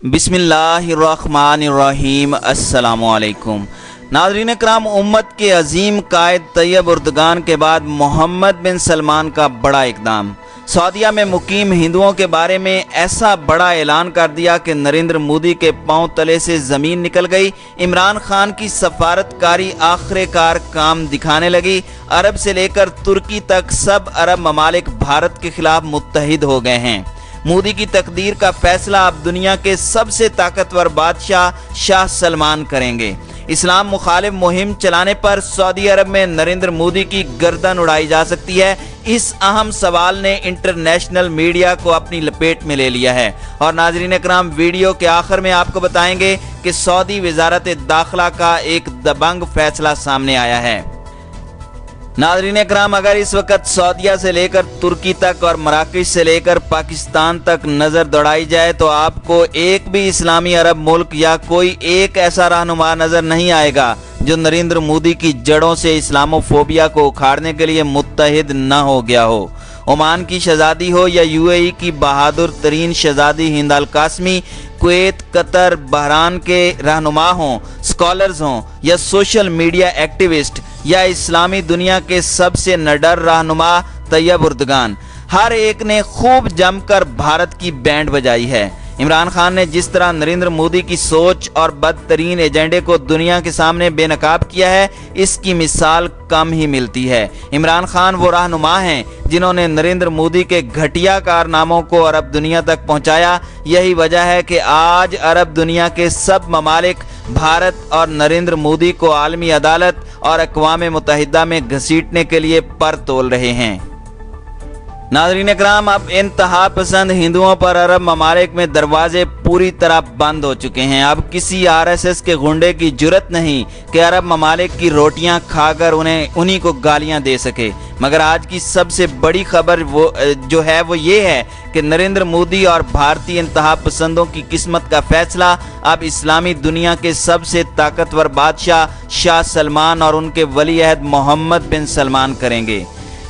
बिस्मिल्लाहिर्रहमानिर्रहीम। अस्सलामुअलैकुम। नाज़रीन इकराम, उम्मत के अजीम कायद तैयब उर्दगान के बाद मोहम्मद बिन सलमान का बड़ा इक़दाम। सऊदीया में मुकीम हिंदुओं के बारे में ऐसा बड़ा ऐलान कर दिया कि नरेंद्र मोदी के पांव तले से ज़मीन निकल गई। इमरान खान की सफारतकारी आखिरकार काम दिखाने लगी। अरब से लेकर तुर्की तक सब अरब ममालिक भारत के खिलाफ मुत्तहिद हो गए हैं। मोदी की तकदीर का फैसला अब दुनिया के सबसे ताकतवर बादशाह शाह सलमान करेंगे। इस्लाम मुखालिफ मुहिम चलाने पर सऊदी अरब में नरेंद्र मोदी की गर्दन उड़ाई जा सकती है। इस अहम सवाल ने इंटरनेशनल मीडिया को अपनी लपेट में ले लिया है। और नाज़रीन इकराम, वीडियो के आखिर में आपको बताएंगे कि सऊदी वज़ारत दाखिला का एक दबंग फैसला सामने आया है। नाज़रीन इकराम, अगर इस वक्त सऊदीया से लेकर तुर्की तक और मराकश से लेकर पाकिस्तान तक नज़र दौड़ाई जाए तो आपको एक भी इस्लामी अरब मुल्क या कोई एक ऐसा रहनुमा नज़र नहीं आएगा जो नरेंद्र मोदी की जड़ों से इस्लामोफोबिया को उखाड़ने के लिए मुत्तहिद न हो गया हो। ओमान की शहजादी हो या यूएई की बहादुर तरीन शहजादी हिंद अल कासमी, कुवैत, कतर, बहरान के रहनुमा हों, स्कॉलर्स हों या सोशल मीडिया एक्टिविस्ट या इस्लामी दुनिया के सबसे निडर रहनुमा तैयब उर्दगान, हर एक ने खूब जमकर भारत की बैंड बजाई है। इमरान खान ने जिस तरह नरेंद्र मोदी की सोच और बदतरीन एजेंडे को दुनिया के सामने बेनकाब किया है, इसकी मिसाल कम ही मिलती है। इमरान खान वो रहनुमा हैं जिन्होंने नरेंद्र मोदी के घटिया कारनामों को अरब दुनिया तक पहुंचाया। यही वजह है कि आज अरब दुनिया के सब ममालिक भारत और नरेंद्र मोदी को आलमी अदालत और अक़वाम मुत्तहिदा में घसीटने के लिए पर तोल रहे हैं। नाज़रीन इकराम, अब इंतहा पसंद हिंदुओं पर अरब ममालिक में दरवाजे पूरी तरह बंद हो चुके हैं। अब किसी आरएसएस के गुंडे की जुर्रत नहीं कि अरब ममालिक की रोटियां खाकर उन्हीं को गालियां दे सके। मगर आज की सबसे बड़ी खबर वो ये है कि नरेंद्र मोदी और भारतीय इंतहा पसंदों की किस्मत का फैसला अब इस्लामी दुनिया के सबसे ताकतवर बादशाह शाह सलमान और उनके वली अहद मोहम्मद बिन सलमान करेंगे।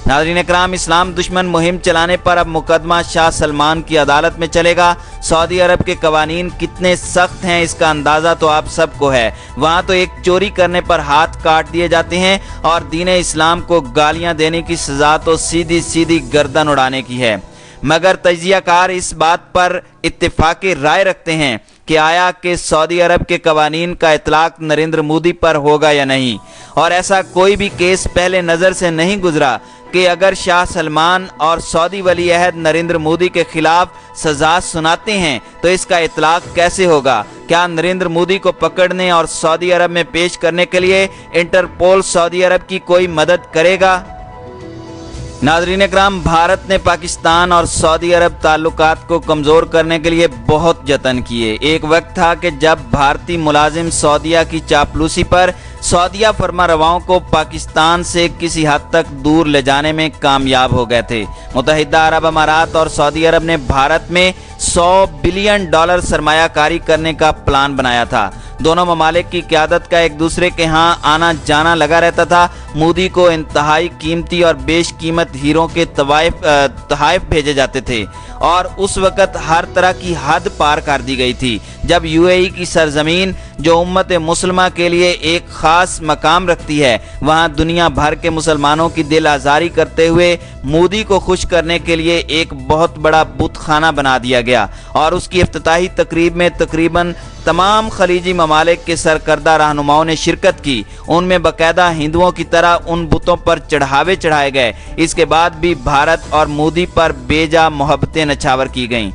नाज़रीन इकराम, इस्लाम दुश्मन मुहिम चलाने पर अब मुकदमा शाह सलमान की अदालत में चलेगा। सऊदी अरब के कवानीन कितने सख्त हैं इसका अंदाज़ा तो आप सबको है। वहाँ तो एक चोरी करने पर हाथ काट दिए जाते हैं और दीन इस्लाम को गालियाँ देने की सज़ा तो सीधी सीधी गर्दन उड़ाने की है। मगर तजियाकार इस बात पर इत्तेफाक राय रखते हैं कि आया कि सऊदी अरब के कवानीन का इतलाक नरेंद्र मोदी पर होगा या नहीं। और ऐसा कोई भी केस पहले नज़र से नहीं गुजरा कि अगर शाह सलमान और सऊदी वली अहद नरेंद्र मोदी के खिलाफ सज़ा सुनाते हैं तो इसका इतलाक कैसे होगा। क्या नरेंद्र मोदी को पकड़ने और सऊदी अरब में पेश करने के लिए इंटरपोल सऊदी अरब की कोई मदद करेगा। नाज़रीन इकराम, भारत ने पाकिस्तान और सऊदी अरब ताल्लुकात को कमज़ोर करने के लिए बहुत जतन किए। एक वक्त था कि जब भारतीय मुलाजिम सऊदीया की चापलूसी पर सऊदीया फरमारवाओं को पाकिस्तान से किसी हद तक दूर ले जाने में कामयाब हो गए थे। मुत्तहिदा अरब अमारात और सऊदी अरब ने भारत में $100 बिलियन सरमायाकारी करने का प्लान बनाया था। दोनों ममालिक की क़यादत का एक दूसरे के यहाँ आना जाना लगा रहता था। मोदी को इंतहाई कीमती और बेशकीमत हीरों के तोहफ़े भेजे जाते थे और उस वक़्त हर तरह की हद पार कर दी गई थी जब यूएई की सरजमीन, जो उम्मत मुसलमा के लिए एक ख़ास मकाम रखती है, वहाँ दुनिया भर के मुसलमानों की दिल आज़ारी करते हुए मोदी को खुश करने के लिए एक बहुत बड़ा बुतखाना बना दिया गया। और उसकी इफ्तिताही तकरीब में तकरीबन तमाम खलीजी ममालिक के सरकर्दा रहनुमाओं ने शिरकत की। उनमें बाकायदा हिंदुओं की तरह उन बुतों पर चढ़ावे चढ़ाए गए। इसके बाद भी भारत और मोदी पर बेजा मोहब्बतें नछावर की गईं।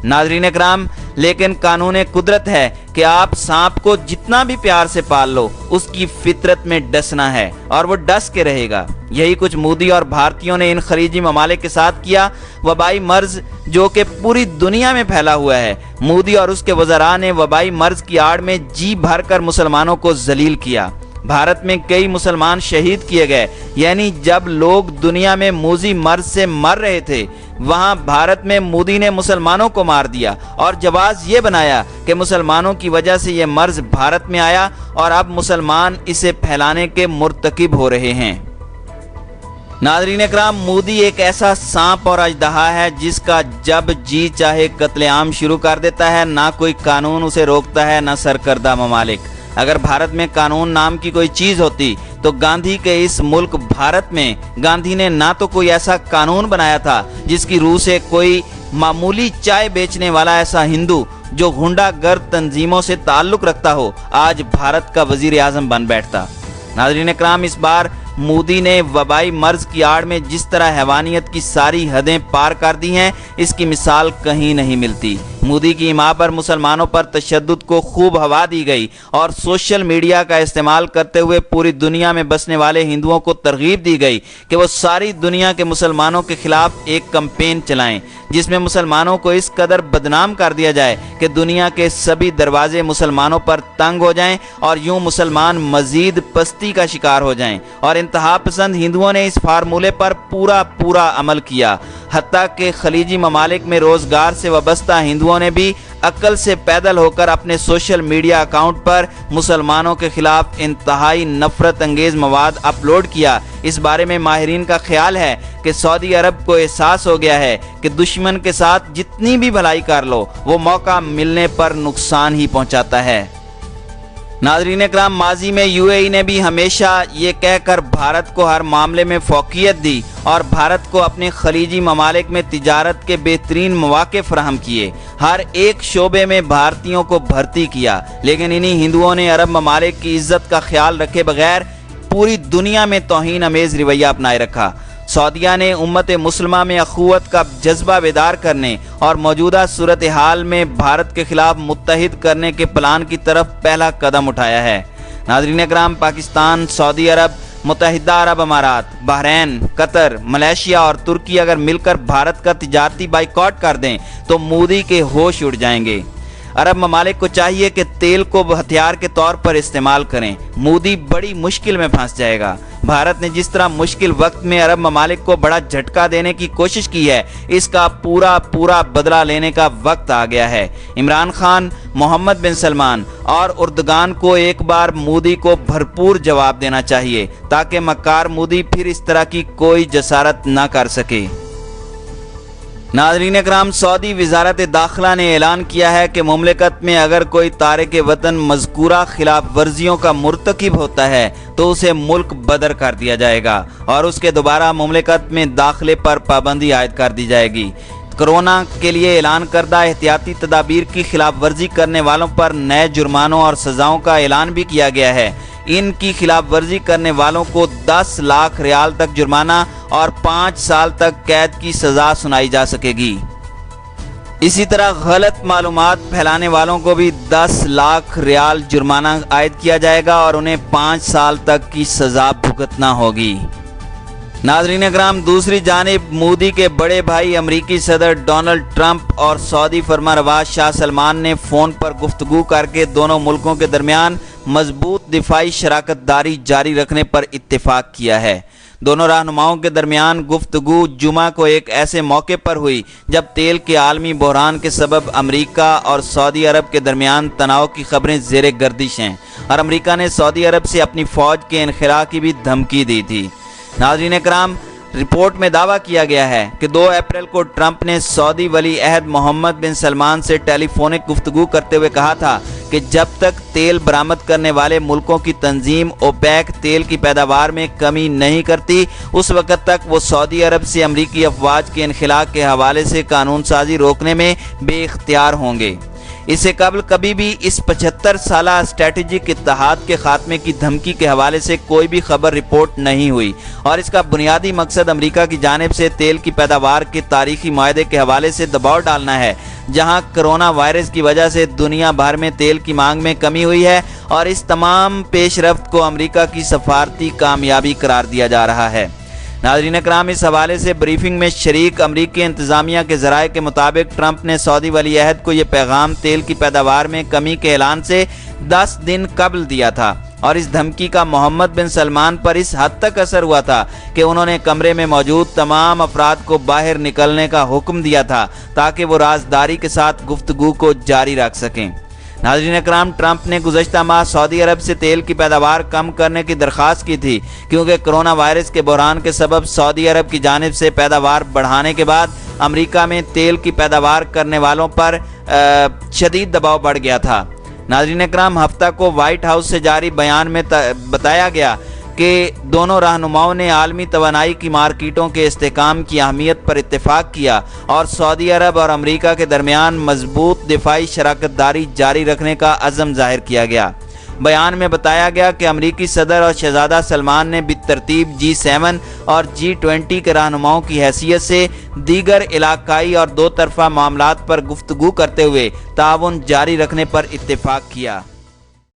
नाज़रीन इकराम, लेकिन कानून कुदरत है कि आप सांप को जितना भी प्यार से पाल लो, उसकी फितरत में डसना है और वो डस के रहेगा। यही कुछ मोदी और भारतीयों ने इन खलीजी ममालिक के साथ किया। वबाई मर्ज जो कि पूरी दुनिया में फैला हुआ है, मोदी और उसके वज़रा ने वबाई मर्ज की आड़ में जी भर कर मुसलमानों को जलील किया। भारत में कई मुसलमान शहीद किए गए। यानी जब लोग दुनिया में मूजी मर्ज से मर रहे थे, वहां भारत में मोदी ने मुसलमानों को मार दिया और जवाब ये बनाया कि मुसलमानों की वजह से ये मर्ज भारत में आया और अब मुसलमान इसे फैलाने के मुर्तकिब हो रहे हैं। नाज़रीन इकराम, मोदी एक ऐसा सांप और अजदहा है जिसका जब जी चाहे कत्लेआम शुरू कर देता है। ना कोई कानून उसे रोकता है, ना सरकर्दा ममालिक। अगर भारत में कानून नाम की कोई चीज़ होती तो गांधी के इस मुल्क भारत में गांधी ने ना तो कोई ऐसा कानून बनाया था जिसकी रूह से कोई मामूली चाय बेचने वाला ऐसा हिंदू जो गुंडागर्द तंजीमों से ताल्लुक़ रखता हो आज भारत का वज़ीर आज़म बन बैठता। नाज़रीन इकराम, इस बार मोदी ने वबाई मर्ज की आड़ में जिस तरह हैवानियत की सारी हदें पार कर दी हैं, इसकी मिसाल कहीं नहीं मिलती। मोदी की हिमा पर मुसलमानों पर तशद्दुद को खूब हवा दी गई और सोशल मीडिया का इस्तेमाल करते हुए पूरी दुनिया में बसने वाले हिंदुओं को तरगीब दी गई कि वो सारी दुनिया के मुसलमानों के खिलाफ एक कैंपेन चलाएं जिसमें मुसलमानों को इस कदर बदनाम कर दिया जाए कि दुनिया के सभी दरवाजे मुसलमानों पर तंग हो जाएं और यूं मुसलमान मजीद पस्ती का शिकार हो जाएं। और इंतहा पसंद हिंदुओं ने इस फार्मूले पर पूरा अमल किया। हत्ता के खलीजी ममालिक में रोजगार से वाबस्ता हिंदुओं ने भी अक्ल से पैदल होकर अपने सोशल मीडिया अकाउंट पर मुसलमानों के खिलाफ इंतहाई नफरत अंगेज मवाद अपलोड किया। इस बारे में माहिरीन का ख्याल है कि सऊदी अरब को एहसास हो गया है कि दुश्मन के साथ जितनी भी भलाई कर लो वो मौका मिलने पर नुकसान ही पहुंचाता है। नाज़रीन इकराम, माजी में यूएई ने भी हमेशा ये कहकर भारत को हर मामले में फौकियत दी और भारत को अपने खलीजी ममालिक में तिजारत के बेहतरीन मौके फराहम किए। हर एक शोबे में भारतीयों को भर्ती किया, लेकिन इन्हीं हिंदुओं ने अरब ममालिक की इज्जत का ख्याल रखे बगैर पूरी दुनिया में तौहीन अमेज रवैया अपनाए रखा। सऊदिया ने उम्मत मुस्लिमा में अखुवत का जज्बा बेदार करने और मौजूदा सूरत हाल में भारत के खिलाफ मुत्तहिद करने के प्लान की तरफ पहला कदम उठाया है। नाज़रीन इकराम, पाकिस्तान, सऊदी अरब, मुत्तहिदा अरब अमारात, बहरैन, कतर, मलेशिया और तुर्की अगर मिलकर भारत का तिजारती बाइकॉट कर दें तो मोदी के होश उड़ जाएंगे। अरब ममालिक को चाहिए कि तेल को हथियार के तौर पर इस्तेमाल करें। मोदी बड़ी मुश्किल में फंस जाएगा। भारत ने जिस तरह मुश्किल वक्त में अरब ममालिक को बड़ा झटका देने की कोशिश की है, इसका पूरा बदला लेने का वक्त आ गया है। इमरान खान, मोहम्मद बिन सलमान और उर्दगान को एक बार मोदी को भरपूर जवाब देना चाहिए ताकि मक्कार मोदी फिर इस तरह की कोई जसारत न कर सके। नाज़रीन इकराम, सऊदी वज़ारत दाखिला ने ऐलान किया है कि मुमलिकत में अगर कोई तारिक वतन मज़कूरा खिलाफ वर्जियों का मुर्तकिब होता है तो उसे मुल्क बदर कर दिया जाएगा और उसके दोबारा मुमलिकत में दाखिले पर पाबंदी आयद कर दी जाएगी। कोरोना के लिए ऐलान करदा एहतियाती तदाबीर की खिलाफ वर्जी करने वालों पर नए जुर्मानों और सज़ाओं का ऐलान भी किया गया है। इनकी खिलाफ वर्जी करने वालों को 10 लाख रियाल तक जुर्माना और 5 साल तक कैद की सज़ा सुनाई जा सकेगी। इसी तरह गलत मालूमात फैलाने वालों को भी 10 लाख रियाल जुर्माना आयद किया जाएगा और उन्हें 5 साल तक की सज़ा भुगतना होगी। नाज़रीन इकराम, दूसरी जानिब मोदी के बड़े भाई अमरीकी सदर डोनाल्ड ट्रंप और सऊदी फरमारवा शाह सलमान ने फ़ोन पर गुफ्तगू करके दोनों मुल्कों के दरमियान मजबूत दिफाई शराकतदारी जारी रखने पर इत्तेफाक किया है। दोनों रहनुमाओं के दरमियान गुफ्तगू जुमा को एक ऐसे मौके पर हुई जब तेल के आलमी बहरान के सबब अमरीका और सऊदी अरब के दरमियान तनाव की खबरें ज़ेर गर्दिश हैं और अमरीका ने सऊदी अरब से अपनी फ़ौज के इनखिला की भी धमकी दी थी। नाज़रीन इकराम, रिपोर्ट में दावा किया गया है कि 2 अप्रैल को ट्रंप ने सऊदी वली अहद मोहम्मद बिन सलमान से टेलीफोनिक गुफ्तगू करते हुए कहा था कि जब तक तेल बरामद करने वाले मुल्कों की तंजीम ओपेक तेल की पैदावार में कमी नहीं करती उस वक़्त तक वो सऊदी अरब से अमरीकी अफवाज के इनखिला के हवाले से कानून साजी रोकने में बेइख्तियार होंगे। इससे कबल कभी भी इस 75 साला स्ट्रेटेजिक इत्तेहाद के खात्मे की धमकी के हवाले से कोई भी खबर रिपोर्ट नहीं हुई और इसका बुनियादी मकसद अमेरिका की जानिब से तेल की पैदावार के तारीखी माहदे के हवाले से दबाव डालना है, जहां कोरोना वायरस की वजह से दुनिया भर में तेल की मांग में कमी हुई है और इस तमाम पेशरफ्त को अमेरिका की सफारती कामयाबी करार दिया जा रहा है। नाज़रीन इकराम, इस हवाले से ब्रीफिंग में शरीक अमरीकी इंतज़ामिया के ज़राए के मुताबिक ट्रंप ने सऊदी वली अहद को ये पैगाम तेल की पैदावार में कमी के ऐलान से 10 दिन कबल दिया था और इस धमकी का मोहम्मद बिन सलमान पर इस हद तक असर हुआ था कि उन्होंने कमरे में मौजूद तमाम अफराद को बाहर निकलने का हुक्म दिया था ताकि वो राजदारी के साथ गुफ्तगू को जारी रख सकें। नाज़रीन इकराम, ट्रंप ने गुज़श्ता माह सऊदी अरब से तेल की पैदावार कम करने की दरख्वास्त की थी, क्योंकि कोरोना वायरस के बहरान के सबब सऊदी अरब की जानिब से पैदावार बढ़ाने के बाद अमेरिका में तेल की पैदावार करने वालों पर शदीद दबाव बढ़ गया था। नाज़रीन इकराम, हफ्ता को वाइट हाउस से जारी बयान में बताया गया कि दोनों रहनुमाओं ने आलमी तवानाई की मार्केटों के इस्तेहकाम की अहमियत पर इत्तेफाक किया और सऊदी अरब और अमेरिका के दरमियान मजबूत दिफाई शराकत दारी जारी रखने का अज़म ज़ाहिर किया गया। बयान में बताया गया कि अमरीकी सदर और शहजादा सलमान ने बितरतीब G7 और G20 के रहनुमाओं की हैसियत से दीगर इलाकाई और दो तरफा मामलात पर गुफ्तगू करते हुए ताउन जारी रखने पर इत्तेफाक किया।